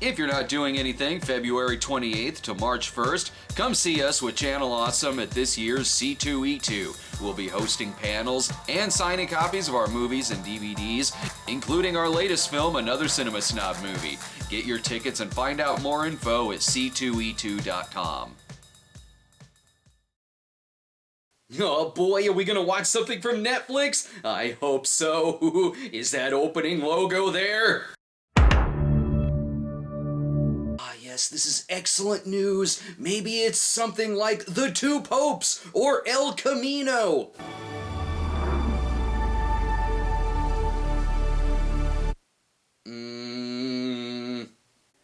If you're not doing anything February 28th to March 1st, come see us with Channel Awesome at this year's C2E2. We'll be hosting panels and signing copies of our movies and DVDs, including our latest film, another Cinema Snob movie. Get your tickets and find out more info at c2e2.com. Oh boy, are we gonna watch something from Netflix? I hope so. Is that opening logo there? Yes, this is excellent news. Maybe it's something like The Two Popes or El Camino.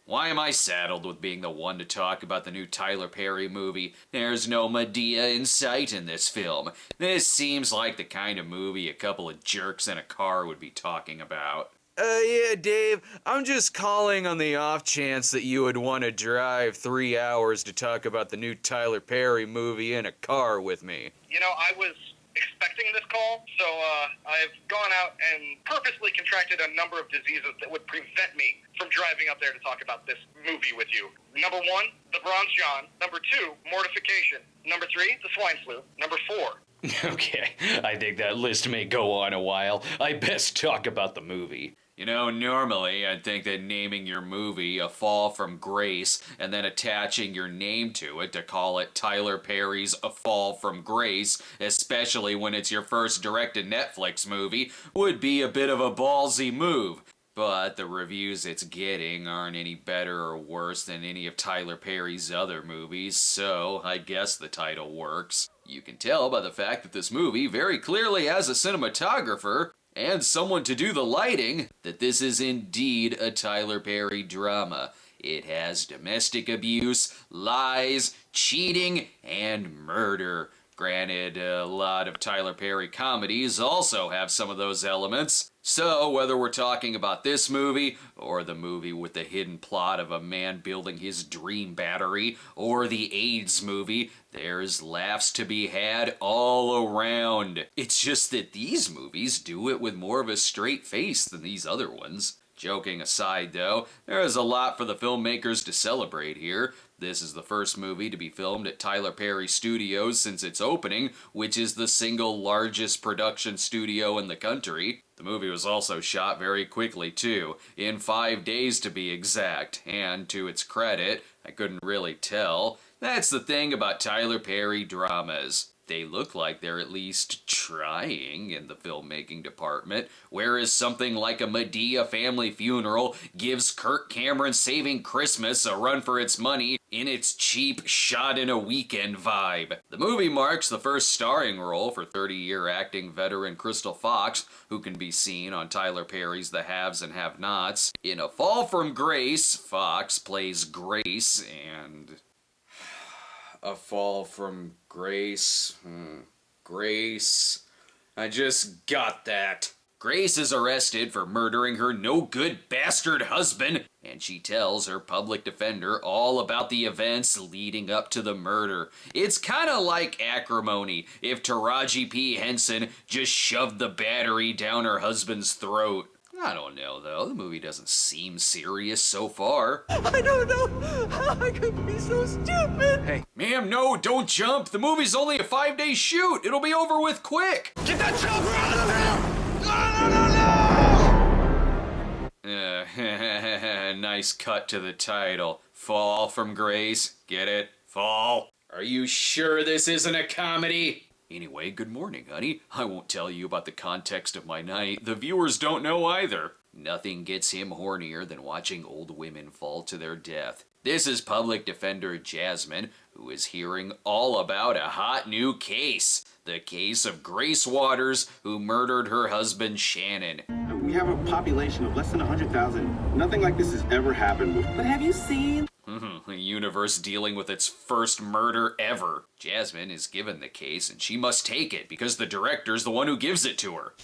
Why am I saddled with being the one to talk about the new Tyler Perry movie? There's no Madea in sight in this film. This seems like the kind of movie a couple of jerks in a car would be talking about. Yeah, Dave, I'm just calling on the off chance that you would want to drive 3 hours to talk about the new Tyler Perry movie in a car with me. You know, I was expecting this call, so I've gone out and purposely contracted a number of diseases that would prevent me from driving up there to talk about this movie with you. Number 1, the Bronze John. Number 2, mortification. Number 3, the swine flu. Number 4. Okay, I think that list may go on a while. I best talk about the movie. You know, normally I'd think that naming your movie A Fall from Grace and then attaching your name to it to call it Tyler Perry's A Fall from Grace, especially when it's your first direct-to-Netflix movie, would be a bit of a ballsy move. But the reviews it's getting aren't any better or worse than any of Tyler Perry's other movies, so I guess the title works. You can tell by the fact that this movie very clearly has a cinematographer and someone to do the lighting that this is indeed a Tyler Perry drama. It has domestic abuse, lies, cheating, and murder. Granted, a lot of Tyler Perry comedies also have some of those elements. So, whether we're talking about this movie, or the movie with the hidden plot of a man building his dream battery, or the AIDS movie, there's laughs to be had all around. It's just that these movies do it with more of a straight face than these other ones. Joking aside, though, there is a lot for the filmmakers to celebrate here. This is the first movie to be filmed at Tyler Perry Studios since its opening, which is the single largest production studio in the country. The movie was also shot very quickly, too, in 5 days to be exact, and to its credit, I couldn't really tell. That's the thing about Tyler Perry dramas. They look like they're at least trying in the filmmaking department, whereas something like a Madea family funeral gives Kirk Cameron's Saving Christmas a run for its money in its cheap shot-in-a-weekend vibe. The movie marks the first starring role for 30-year acting veteran Crystal Fox, who can be seen on Tyler Perry's The Haves and Have-Nots. In A Fall from Grace, Fox plays Grace, and... A Fall from Grace. Grace. I just got that. Grace is arrested for murdering her no-good bastard husband, and she tells her public defender all about the events leading up to the murder. It's kind of like Acrimony if Taraji P. Henson just shoved the battery down her husband's throat. I don't know, though. The movie doesn't seem serious so far. I don't know how I could be so stupid. Hey, ma'am, no, don't jump. The movie's only a 5-day shoot. It'll be over with quick. Get that chopper out of here! No! Nice cut to the title. Fall from Grace. Get it? Fall. Are you sure this isn't a comedy? Anyway, good morning, honey. I won't tell you about the context of my night. The viewers don't know either. Nothing gets him hornier than watching old women fall to their death. This is public defender Jasmine, who is hearing all about a hot new case. The case of Grace Waters, who murdered her husband Shannon. We have a population of less than 100,000. Nothing like this has ever happened before. But have you seen? A universe dealing with its first murder ever. Jasmine is given the case, and she must take it because the director's the one who gives it to her.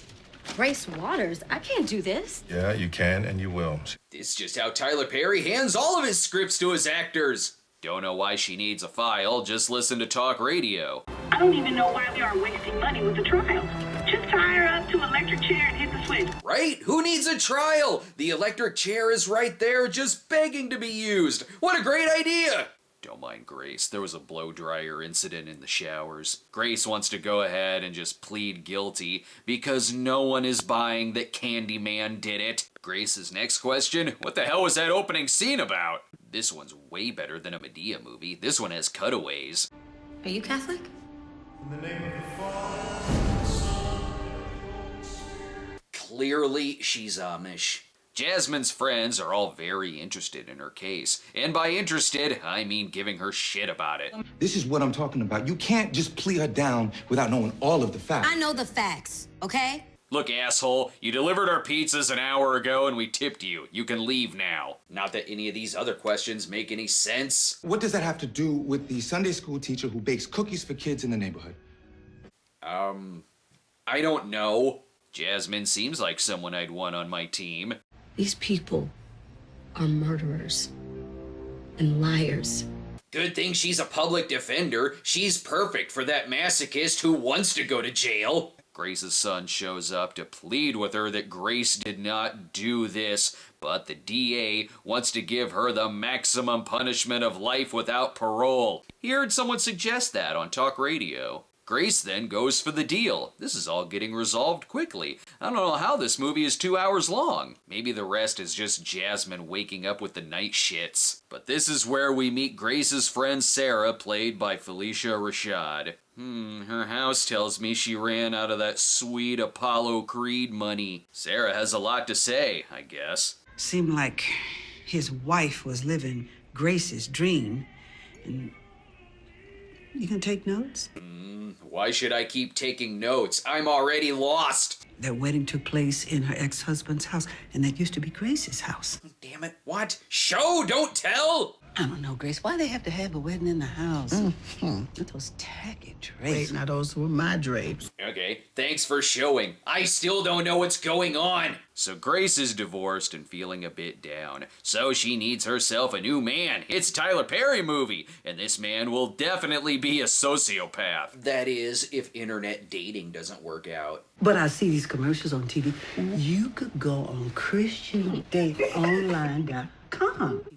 Grace Waters, I can't do this. Yeah, you can and you will. This is just how Tyler Perry hands all of his scripts to his actors. Don't know why she needs a file, just listen to talk radio. I don't even know why we are wasting money with the trial. Just tie her up to an electric chair and hit the please. Right? Who needs a trial? The electric chair is right there, just begging to be used. What a great idea! Don't mind Grace, there was a blow dryer incident in the showers. Grace wants to go ahead and just plead guilty because no one is buying that Candyman did it. Grace's next question, what the hell was that opening scene about? This one's way better than a Madea movie. This one has cutaways. Are you Catholic? In the name of the Father, Son, and Spirit. Clearly, she's Amish. Jasmine's friends are all very interested in her case. And by interested, I mean giving her shit about it. This is what I'm talking about. You can't just plea her down without knowing all of the facts. I know the facts, okay? Look, asshole, you delivered our pizzas an hour ago and we tipped you. You can leave now. Not that any of these other questions make any sense. What does that have to do with the Sunday school teacher who bakes cookies for kids in the neighborhood? I don't know. Jasmine seems like someone I'd want on my team. These people are murderers and liars. Good thing she's a public defender. She's perfect for that masochist who wants to go to jail. Grace's son shows up to plead with her that Grace did not do this, but the DA wants to give her the maximum punishment of life without parole. He heard someone suggest that on talk radio. Grace then goes for the deal. This is all getting resolved quickly. I don't know how this movie is 2 hours long. Maybe the rest is just Jasmine waking up with the night shits. But this is where we meet Grace's friend Sarah, played by Felicia Rashad. Her house tells me she ran out of that sweet Apollo Creed money. Sarah has a lot to say, I guess. Seemed like his wife was living Grace's dream. And you can take notes? Why should I keep taking notes? I'm already lost. Their wedding took place in her ex-husband's house, and that used to be Grace's house. Damn it, what? Show, don't tell! I don't know, Grace. Why they have to have a wedding in the house? With those tacky drapes. Wait, now those were my drapes. Okay, thanks for showing. I still don't know what's going on. So Grace is divorced and feeling a bit down. So she needs herself a new man. It's a Tyler Perry movie, and this man will definitely be a sociopath. That is, if internet dating doesn't work out. But I see these commercials on TV. You could go on ChristianDateOnline.com.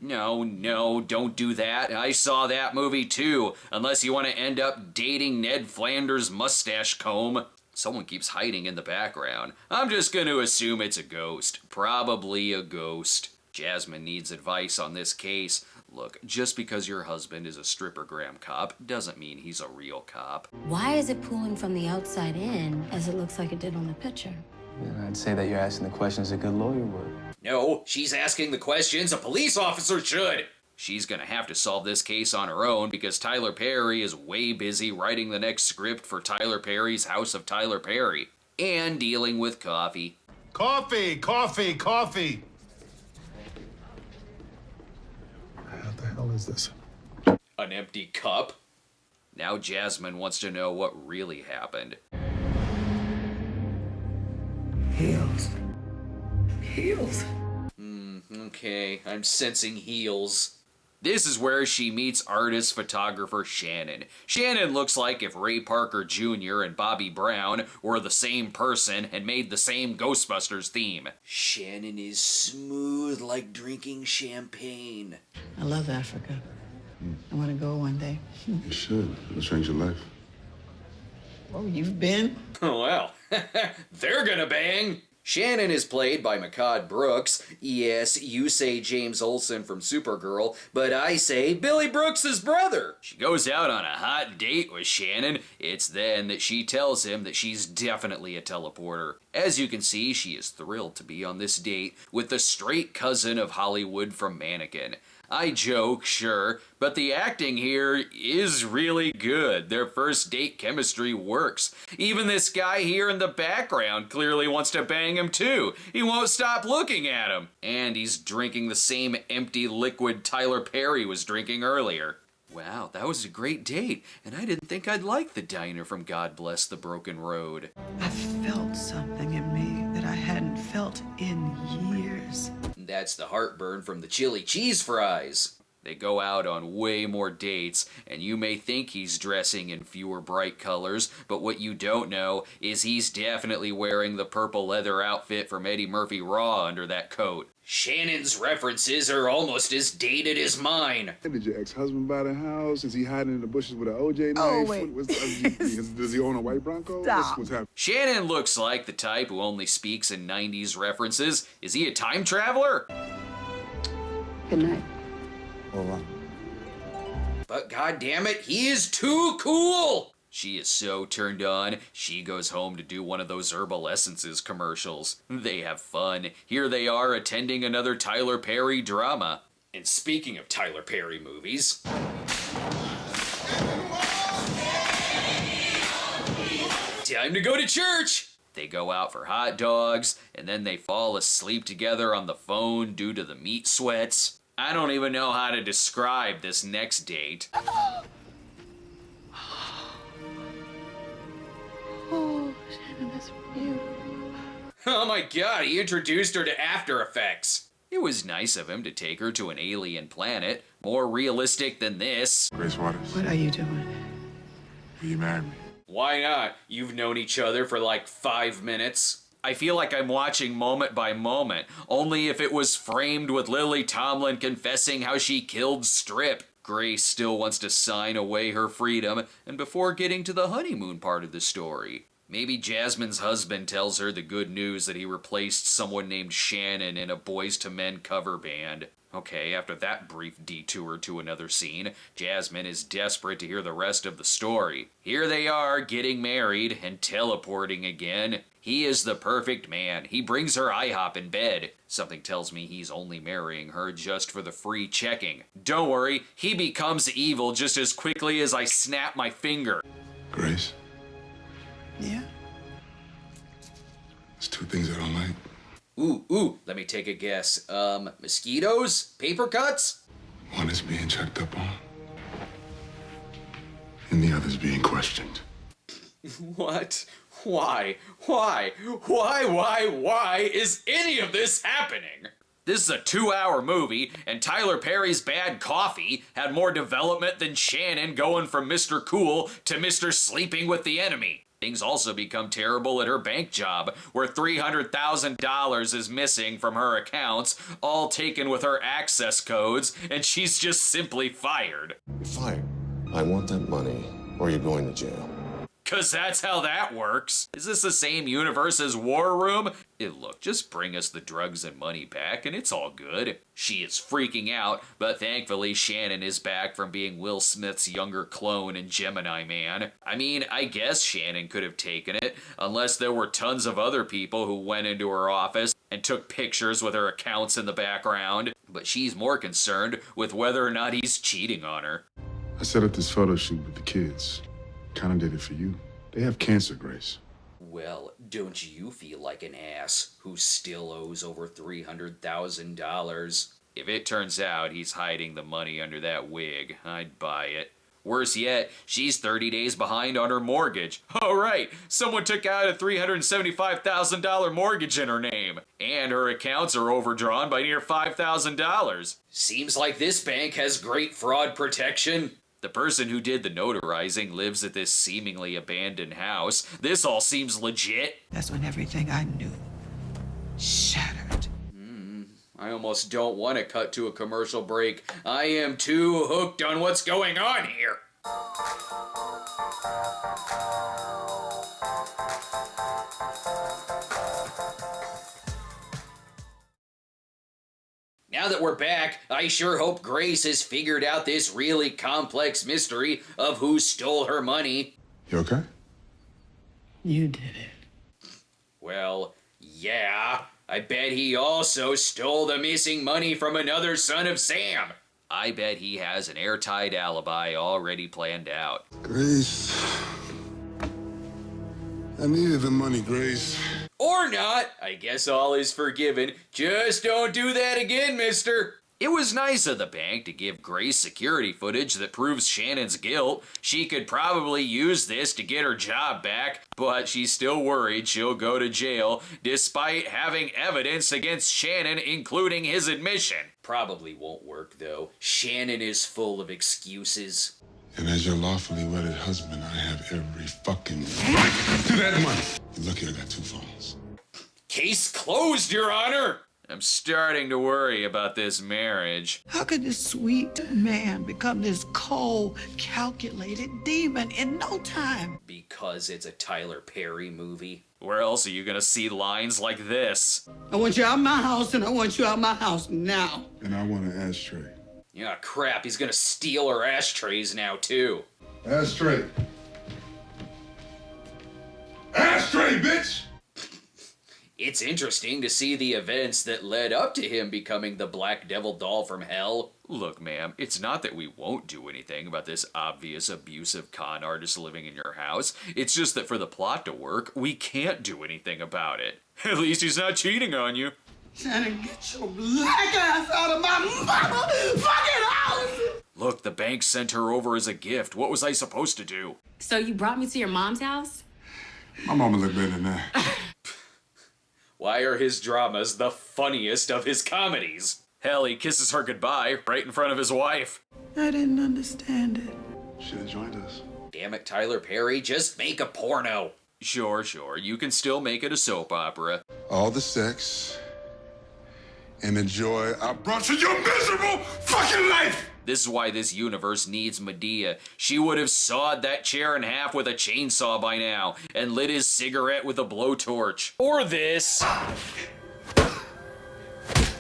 No, don't do that. I saw that movie too, unless you want to end up dating Ned Flanders' mustache comb. Someone keeps hiding in the background. I'm just going to assume it's a ghost. Probably a ghost. Jasmine needs advice on this case. Look, just because your husband is a strippergram cop doesn't mean he's a real cop. Why is it pulling from the outside in as it looks like it did on the picture? Yeah, I'd say that you're asking the questions a good lawyer would. No, she's asking the questions a police officer should. She's gonna have to solve this case on her own because Tyler Perry is way busy writing the next script for Tyler Perry's House of Tyler Perry. And dealing with coffee. Coffee, coffee, coffee. What the hell is this? An empty cup? Now Jasmine wants to know what really happened. Heels. Heels. Okay, I'm sensing heels. This is where she meets artist-photographer Shannon. Shannon looks like if Ray Parker Jr. and Bobby Brown were the same person and made the same Ghostbusters theme. Shannon is smooth like drinking champagne. I love Africa. I want to go one day. You should. It'll change your life. Oh, you've been? Oh, well, they're gonna bang! Shannon is played by Makad Brooks. Yes, you say James Olsen from Supergirl, but I say Billy Brooks' brother. She goes out on a hot date with Shannon. It's then that she tells him that she's definitely a teleporter. As you can see, she is thrilled to be on this date with the straight cousin of Hollywood from Mannequin. I joke, sure, but the acting here is really good. Their first date chemistry works. Even this guy here in the background clearly wants to bang him too. He won't stop looking at him. And he's drinking the same empty liquid Tyler Perry was drinking earlier. Wow, that was a great date, and I didn't think I'd like the diner from God Bless the Broken Road. I felt something in me that I hadn't felt in years. That's the heartburn from the chili cheese fries. They go out on way more dates, and you may think he's dressing in fewer bright colors, but what you don't know is he's definitely wearing the purple leather outfit from Eddie Murphy Raw under that coat. Shannon's references are almost as dated as mine. Did your ex-husband buy the house? Is he hiding in the bushes with an OJ knife? Oh, wait. Does he own a white Bronco? Stop. What's happening? Shannon looks like the type who only speaks in 90s references. Is he a time traveler? Good night. All right. But goddammit, he is too cool! She is so turned on, she goes home to do one of those Herbal Essences commercials. They have fun. Here they are attending another Tyler Perry drama. And speaking of Tyler Perry movies... time to go to church! They go out for hot dogs, and then they fall asleep together on the phone due to the meat sweats. I don't even know how to describe this next date. Oh, Shannon, that's you. Oh my god, he introduced her to After Effects. It was nice of him to take her to an alien planet, more realistic than this. Grace Waters, What are you doing? will you marry me? Why not? You've known each other for like 5 minutes. I feel like I'm watching Moment by Moment, only if it was framed with Lily Tomlin confessing how she killed Strip. Grace still wants to sign away her freedom, and before getting to the honeymoon part of the story. Maybe Jasmine's husband tells her the good news that he replaced someone named Shannon in a Boys to Men cover band. Okay, after that brief detour to another scene, Jasmine is desperate to hear the rest of the story. Here they are, getting married and teleporting again. He is the perfect man. He brings her IHOP in bed. Something tells me he's only marrying her just for the free checking. Don't worry, he becomes evil just as quickly as I snap my finger. Grace, Yeah? there's two things I don't like. Ooh, let me take a guess. Mosquitoes? Paper cuts? One is being checked up on, and the other's being questioned. What? Why is any of this happening? This is a 2-hour movie, and Tyler Perry's bad coffee had more development than Shannon going from Mr. Cool to Mr. Sleeping with the Enemy. Things also become terrible at her bank job, where $300,000 is missing from her accounts, all taken with her access codes, and she's just simply fired. You're fired. I want that money, or you're going to jail. 'Cause that's how that works. Is this the same universe as War Room? Look, just bring us the drugs and money back and it's all good. She is freaking out, but thankfully Shannon is back from being Will Smith's younger clone in Gemini Man. I mean, I guess Shannon could have taken it, unless there were tons of other people who went into her office and took pictures with her accounts in the background. But she's more concerned with whether or not he's cheating on her. I set up this photo shoot with the kids. Kinda did it for you. They have cancer, Grace. Well, don't you feel like an ass who still owes over $300,000? If it turns out he's hiding the money under that wig, I'd buy it. Worse yet, she's 30 days behind on her mortgage. Oh right, someone took out a $375,000 mortgage in her name. And her accounts are overdrawn by near $5,000. Seems like this bank has great fraud protection. The person who did the notarizing lives at this seemingly abandoned house. This all seems legit. That's when everything I knew shattered. I almost don't want to cut to a commercial break. I am too hooked on what's going on here. Now that we're back, I sure hope Grace has figured out this really complex mystery of who stole her money. You okay? You did it. Well, yeah. I bet he also stole the missing money from another son of Sam. I bet he has an airtight alibi already planned out. Grace, I needed the money, Grace. Or not. I guess all is forgiven. Just don't do that again, mister. It was nice of the bank to give Grace security footage that proves Shannon's guilt. She could probably use this to get her job back, but she's still worried she'll go to jail despite having evidence against Shannon, including his admission. Probably won't work, though. Shannon is full of excuses. And as your lawfully wedded husband, I have every fucking right to that money. You're lucky I got 2 phones. Case closed, Your Honor! I'm starting to worry about this marriage. How could this sweet man become this cold, calculated demon in no time? Because it's a Tyler Perry movie. Where else are you gonna see lines like this? I want you out of my house, and I want you out of my house now. And I want an ashtray. Yeah, crap, he's gonna steal our ashtrays now, too. Ashtray. Ashtray, bitch! It's interesting to see the events that led up to him becoming the Black Devil doll from hell. Look, ma'am, it's not that we won't do anything about this obvious abusive con artist living in your house. It's just that for the plot to work, we can't do anything about it. At least he's not cheating on you. Shannon, get your black ass out of my motherfucking house! Look, the bank sent her over as a gift. What was I supposed to do? So you brought me to your mom's house? My mama look better than that. Why are his dramas the funniest of his comedies? Hell, he kisses her goodbye right in front of his wife. I didn't understand it. Should have joined us. Damn it, Tyler Perry, just make a porno. Sure, you can still make it a soap opera. All the sex and the joy I brought to your miserable fucking life! This is why this universe needs Madea. She would have sawed that chair in half with a chainsaw by now and lit his cigarette with a blowtorch. Or this.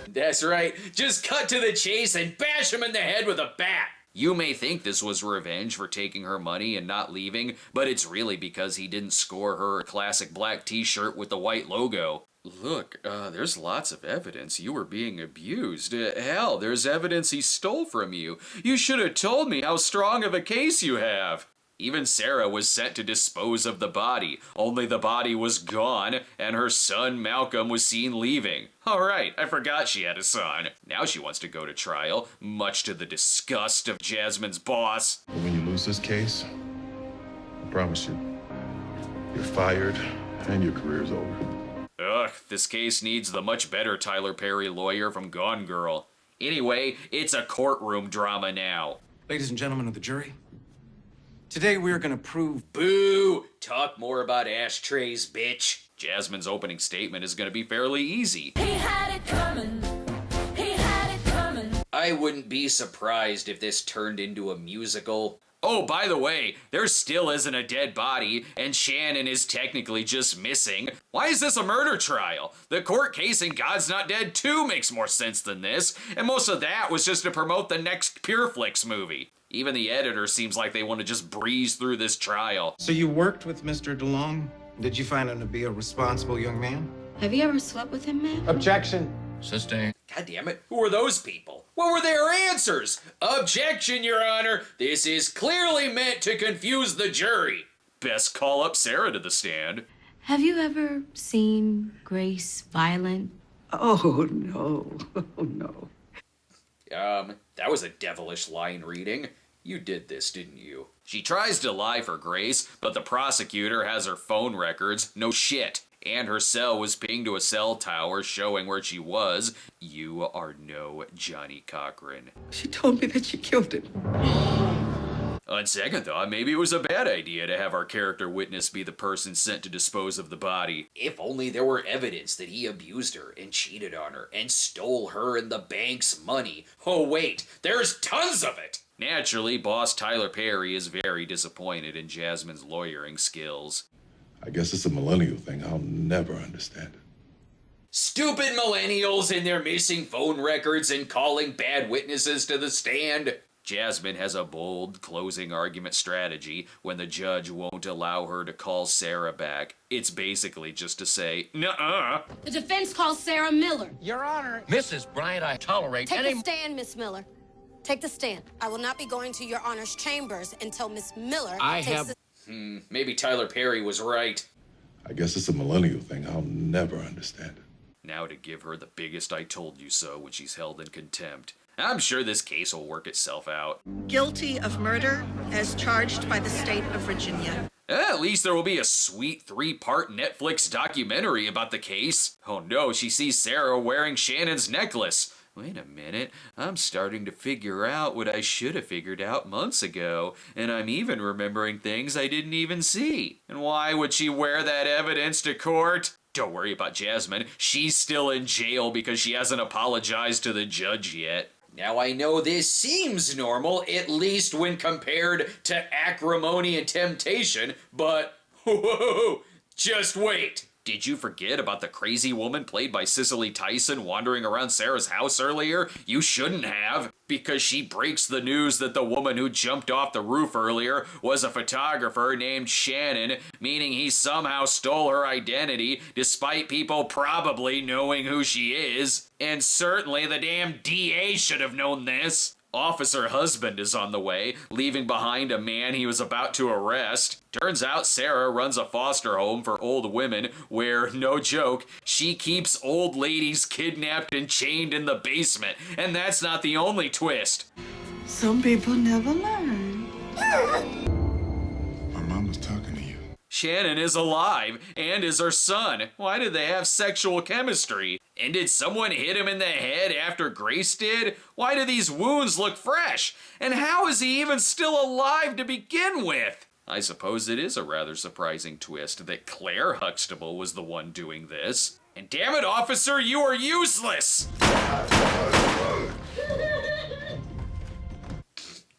That's right, just cut to the chase and bash him in the head with a bat. You may think this was revenge for taking her money and not leaving, but it's really because he didn't score her a classic black t-shirt with the white logo. Look, there's lots of evidence you were being abused. Hell, there's evidence he stole from you. You should have told me how strong of a case you have. Even Sarah was sent to dispose of the body, only the body was gone, and her son Malcolm was seen leaving. Alright, I forgot she had a son. Now she wants to go to trial, much to the disgust of Jasmine's boss. But when you lose this case, I promise you, you're fired and your career's over. Ugh, this case needs the much better Tyler Perry lawyer from Gone Girl. Anyway, it's a courtroom drama now. Ladies and gentlemen of the jury, today we are going to prove... Boo! Talk more about ashtrays, bitch. Jasmine's opening statement is going to be fairly easy. He had it coming. He had it coming. I wouldn't be surprised if this turned into a musical. Oh, by the way, there still isn't a dead body, and Shannon is technically just missing. Why is this a murder trial? The court case in God's Not Dead 2 makes more sense than this, and most of that was just to promote the next Pureflix movie. Even the editor seems like they want to just breeze through this trial. So you worked with Mr. DeLong? Did you find him to be a responsible young man? Have you ever slept with him, man? Objection. Sustained. God damn it, who are those people? What were their answers? Objection, Your Honor. This is clearly meant to confuse the jury. Best call up Sarah to the stand. Have you ever seen Grace violent? Oh, no. Oh, no. That was a devilish line reading. You did this, didn't you? She tries to lie for Grace, but the prosecutor has her phone records. No shit. And her cell was pinged to a cell tower showing where she was. You are no Johnny Cochran. She told me that she killed him. On second thought, maybe it was a bad idea to have our character witness be the person sent to dispose of the body. If only there were evidence that he abused her and cheated on her and stole her and the bank's money. Oh wait, there's tons of it! Naturally, boss Tyler Perry is very disappointed in Jasmine's lawyering skills. I guess it's a millennial thing. I'll never understand it. Stupid millennials and their missing phone records and calling bad witnesses to the stand. Jasmine has a bold closing argument strategy when the judge won't allow her to call Sarah back. It's basically just to say, nuh-uh. The defense calls Sarah Miller. Your Honor, Mrs. Bryant, I tolerate Take the stand, Miss Miller. Take the stand. I will not be going to Your Honor's chambers until Miss Miller takes the... Maybe Tyler Perry was right. I guess it's a millennial thing. I'll never understand it. Now to give her the biggest I told you so when she's held in contempt. I'm sure this case will work itself out. Guilty of murder as charged by the state of Virginia. At least there will be a sweet 3-part Netflix documentary about the case. Oh no, she sees Sarah wearing Shannon's necklace. Wait a minute, I'm starting to figure out what I should have figured out months ago, and I'm even remembering things I didn't even see. And why would she wear that evidence to court? Don't worry about Jasmine, she's still in jail because she hasn't apologized to the judge yet. Now I know this seems normal, at least when compared to acrimony and temptation, but whoa, just wait. Did you forget about the crazy woman played by Cicely Tyson wandering around Sarah's house earlier? You shouldn't have, because she breaks the news that the woman who jumped off the roof earlier was a photographer named Shannon, meaning he somehow stole her identity despite people probably knowing who she is. And certainly the damn DA should have known this. Officer husband is on the way, leaving behind a man he was about to arrest. Turns out Sarah runs a foster home for old women where, no joke, she keeps old ladies kidnapped and chained in the basement. And that's not the only twist. Some people never learn. My mom was talking to you. Shannon is alive, and is her son. Why did they have sexual chemistry? And did someone hit him in the head after Grace did? Why do these wounds look fresh? And how is he even still alive to begin with? I suppose it is a rather surprising twist that Claire Huxtable was the one doing this. And damn it, officer, you are useless!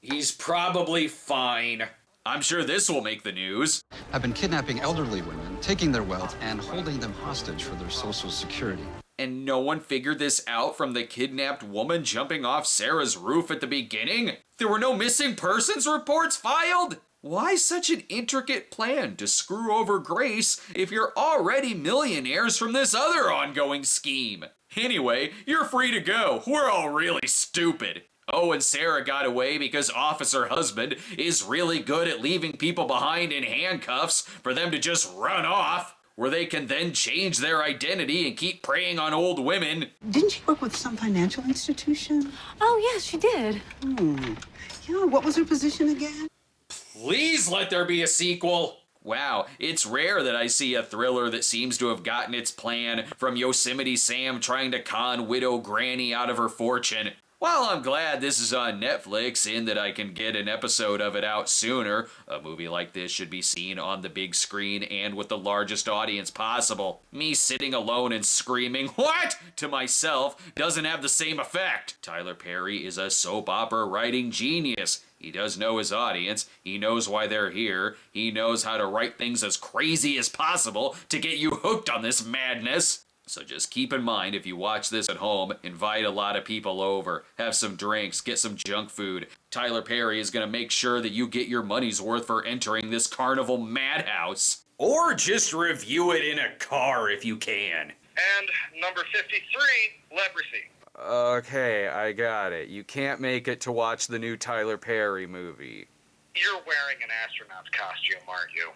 He's probably fine. I'm sure this will make the news. Have been kidnapping elderly women, taking their wealth, and holding them hostage for their social security. And no one figured this out from the kidnapped woman jumping off Sarah's roof at the beginning? There were no missing persons reports filed? Why such an intricate plan to screw over Grace if you're already millionaires from this other ongoing scheme? Anyway, you're free to go. We're all really stupid. Oh, and Sarah got away because Officer Husband is really good at leaving people behind in handcuffs for them to just run off, where they can then change their identity and keep preying on old women. Didn't she work with some financial institution? Oh, yes, she did. Yeah, what was her position again? Please let there be a sequel. Wow, it's rare that I see a thriller that seems to have gotten its plan from Yosemite Sam trying to con Widow Granny out of her fortune. While I'm glad this is on Netflix and that I can get an episode of it out sooner, a movie like this should be seen on the big screen and with the largest audience possible. Me sitting alone and screaming, "What?" to myself doesn't have the same effect. Tyler Perry is a soap opera writing genius. He does know his audience, he knows why they're here, he knows how to write things as crazy as possible to get you hooked on this madness. So just keep in mind, if you watch this at home, invite a lot of people over, have some drinks, get some junk food. Tyler Perry is going to make sure that you get your money's worth for entering this carnival madhouse. Or just review it in a car if you can. And number 53, leprosy. Okay, I got it. You can't make it to watch the new Tyler Perry movie. You're wearing an astronaut's costume, aren't you?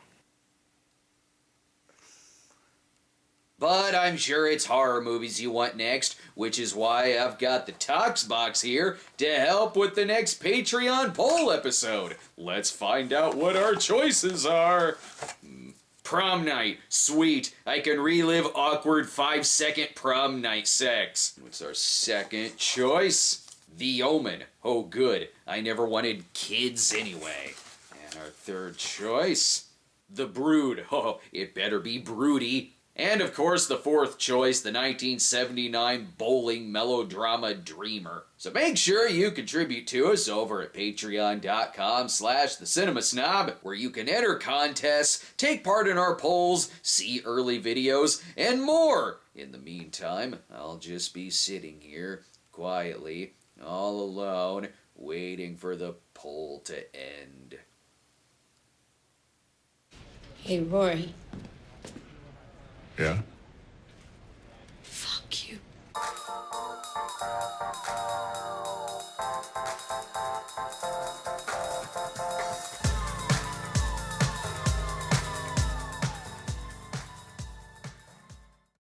But I'm sure it's horror movies you want next, which is why I've got the Talks box here to help with the next Patreon poll episode. Let's find out what our choices are. Prom night. Sweet. I can relive awkward 5-second prom night sex. What's our second choice? The Omen. Oh, good. I never wanted kids anyway. And our third choice? The Brood. Oh, it better be broody. And of course the fourth choice, the 1979 bowling melodrama Dreamer. So make sure you contribute to us over at patreon.com/thecinemasnob, where you can enter contests, take part in our polls, see early videos, and more. In the meantime, I'll just be sitting here, quietly, all alone, waiting for the poll to end. Hey, Rory. Yeah?